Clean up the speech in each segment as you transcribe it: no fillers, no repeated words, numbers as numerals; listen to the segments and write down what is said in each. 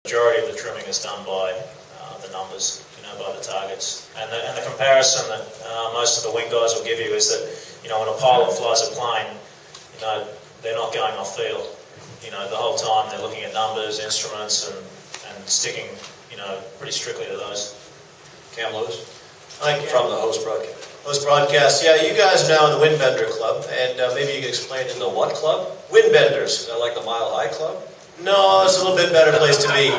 majority of the trimming is done by the numbers, by the targets. And the comparison that most of the wing guys will give you is that, when a pilot flies a plane, they're not going off field. The whole time they're looking at numbers, instruments, and sticking, pretty strictly to those. Cam Lewis? Hi, Cam. From the host broadcast. Host broadcast. Yeah, you guys are now in the Windbender Club, and maybe you can explain In the what club? Windbenders. Is that like the Mile High Club? No, it's a little bit better place to be.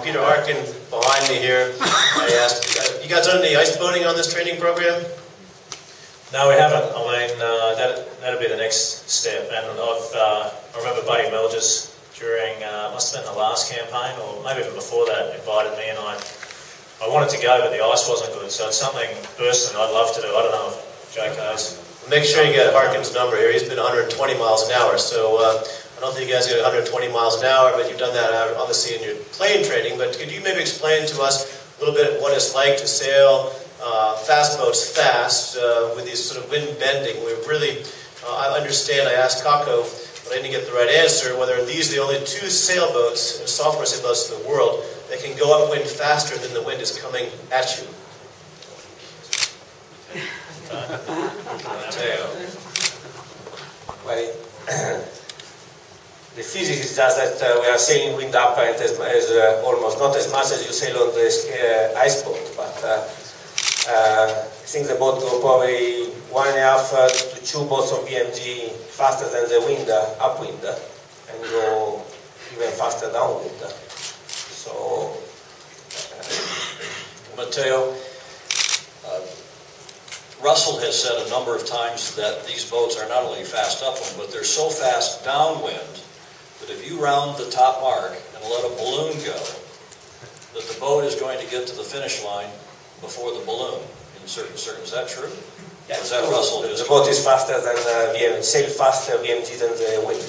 Peter Arkin behind me here. I asked, you guys done any ice boating on this training program? No, we haven't. I mean, that'll be the next step. And I remember Buddy Melgers during, must have been the last campaign, or maybe even before that, invited me, and I wanted to go, but the ice wasn't good. So it's something personally I'd love to do. I don't know if Jake knows. Make sure you get Harkin's number here. He's been 120 miles an hour, so I don't think you guys get 120 miles an hour, but you've done that obviously in your plane training. But could you maybe explain to us a little bit what it's like to sail fast boats fast with these sort of wind bending? We really, I understand, I asked Kako, but I didn't get the right answer, whether these are the only two sailboats, software sailboats in the world, that can go upwind faster than the wind is coming at you. Matteo. Well, the physics is just that we are sailing wind up and as almost not as much as you sail on the ice boat, but I think the boat go probably 1.5 to 2 boats of BMG faster than the wind upwind and go even faster downwind. So, Matteo, Russell has said a number of times that these boats are not only fast upwind, but they're so fast downwind that if you round the top mark and let a balloon go, that the boat is going to get to the finish line before the balloon. In certain, is that true? yeah, Is that Russell? The boat is faster than sail faster BMG than the wind.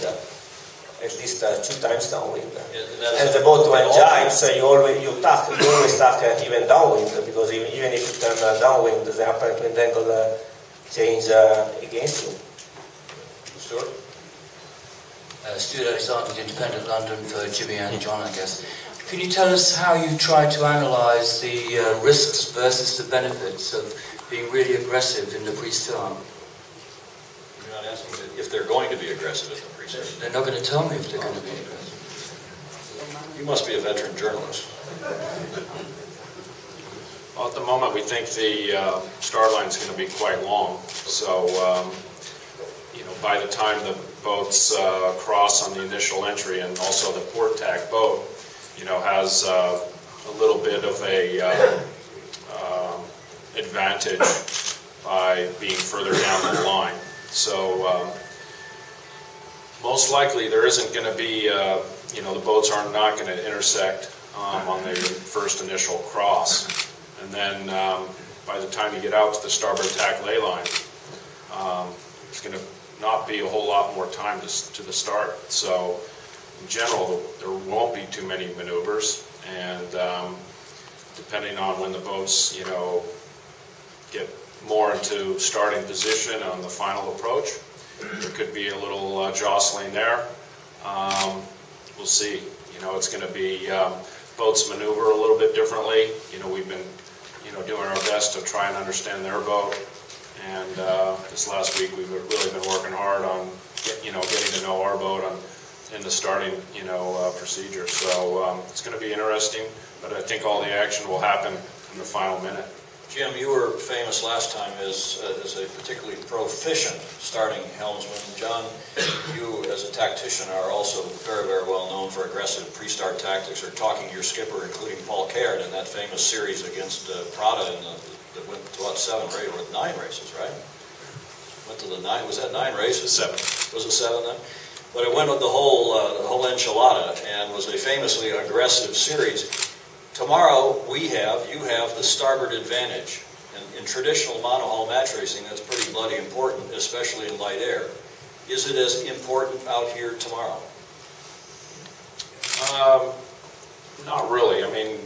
At least 2 times downwind. And the boat when jives, you always start even downwind, because even if you turn downwind, the apparent wind angle change against you. Stuart? Stuart Alexander, Independent London, for Jimmy and John, I guess. Can you tell us how you try to analyse the risks versus the benefits of being really aggressive in the pre-start? You're not asking if they're going to be aggressive in the pre-start. They're not going to tell me if they're going to be aggressive. You must be a veteran journalist. Well, at the moment, we think the start line is going to be quite long. So, by the time the boats cross on the initial entry, and also the port tack boat, has a little bit of a advantage by being further down the line. So, most likely there isn't going to be, the boats are not going to intersect on the first initial cross. And then by the time you get out to the starboard tack ley line, it's going to not be a whole lot more time to the start. So in general, there won't be too many maneuvers. And depending on when the boats, get more into starting position on the final approach, there could be a little jostling there. We'll see. It's going to be boats maneuver a little bit differently. We've been, doing our best to try and understand their boat. And this last week we've really been working hard on, getting to know our boat in the starting, procedure. So it's going to be interesting. But I think all the action will happen in the final minute. Jim, you were famous last time as a particularly proficient starting helmsman. John, you as a tactician are also very, very well known for aggressive pre-start tactics, or talking to your skipper, including Paul Caird, in that famous series against Prada that went to what, 7 or 9 races, right? Went to the 9. Was that 9 races? 7. Was it 7 then? But it went with the whole enchilada, and was a famously aggressive series. Tomorrow you have the starboard advantage. And in traditional monohull match racing, that's pretty bloody important, especially in light air. Is it as important out here tomorrow? Not really. I mean,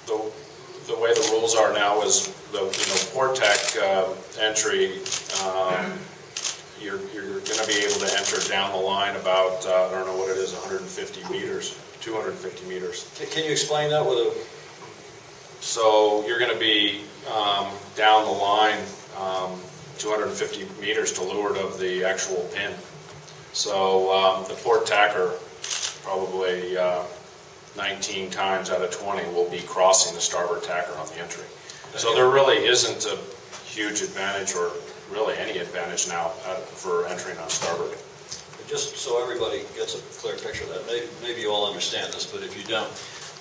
the way the rules are now is the port tack entry you're going to be able to enter down the line about, I don't know what it is, 150 meters, 250 meters. Can you explain that with a... So you're going to be down the line 250 meters to leeward of the actual pin. So the port tacker probably 19 times out of 20 will be crossing the starboard tacker on the entry. So there really isn't a huge advantage, or really any advantage now for entering on starboard. Just so everybody gets a clear picture of that, maybe you all understand this, but if you don't,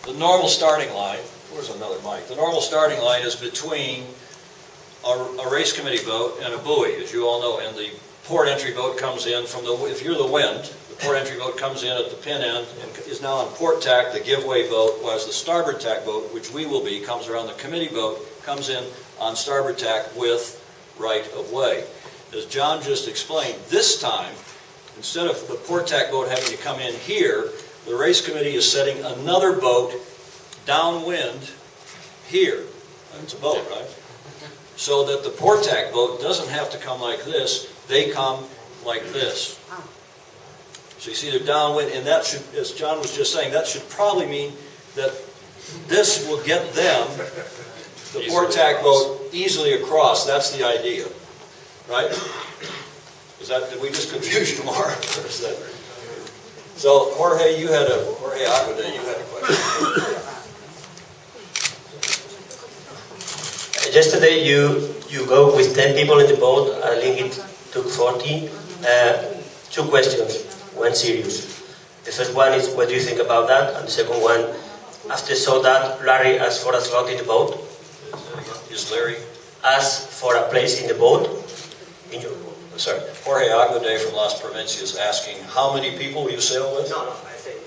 the normal starting line, where's another mic? The normal starting line is between a race committee boat and a buoy, as you all know, and the port entry boat comes in from the, if you're the wind, the port entry boat comes in at the pin end and is now on port tack, the giveaway boat, whereas the starboard tack boat, which we will be, comes around the committee boat, comes in on starboard tack with right of way. As John just explained, this time, instead of the port tack boat having to come in here, the race committee is setting another boat downwind here. It's a boat, right? So that the port tack boat doesn't have to come like this, they come like this. So you see they're downwind, and that should, as John was just saying, that should probably mean that this will get them, the port tack boat, easily across. That's the idea, right? Is that, did we just confuse you more? So Jorge, Jorge Aguade, you had a question. Yesterday you go with 10 people in the boat. I think it took 40. Two questions, one serious. The first one is, what do you think about that? And the second one, after saw that, Larry asked for a slot in the boat. Is Larry? Asked for a place in the boat. Sorry, Jorge Aguade from Las Provincias asking, how many people you sail with? No, I think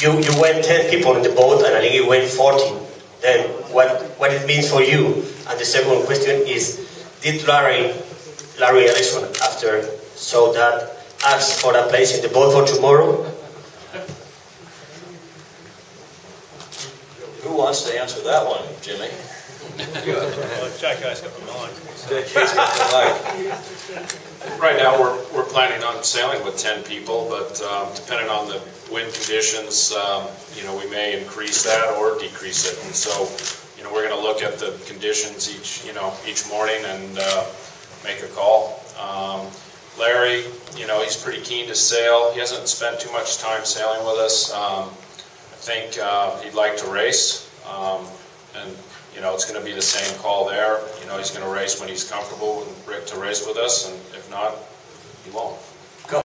you went 10 people in the boat, and I think you went 40. Then what it means for you? And the second question is, did Larry Ellison, after saw that, ask for a place in the boat for tomorrow? Who wants to answer that one, Jimmy? Jack, guys, got the mic. Right now we're planning on sailing with 10 people, but depending on the wind conditions, we may increase that or decrease it. And so, we're going to look at the conditions each morning and make a call. Larry, he's pretty keen to sail. He hasn't spent too much time sailing with us. I think he'd like to race, and it's going to be the same call there. He's going to race when he's comfortable to race with us, and if not, he won't.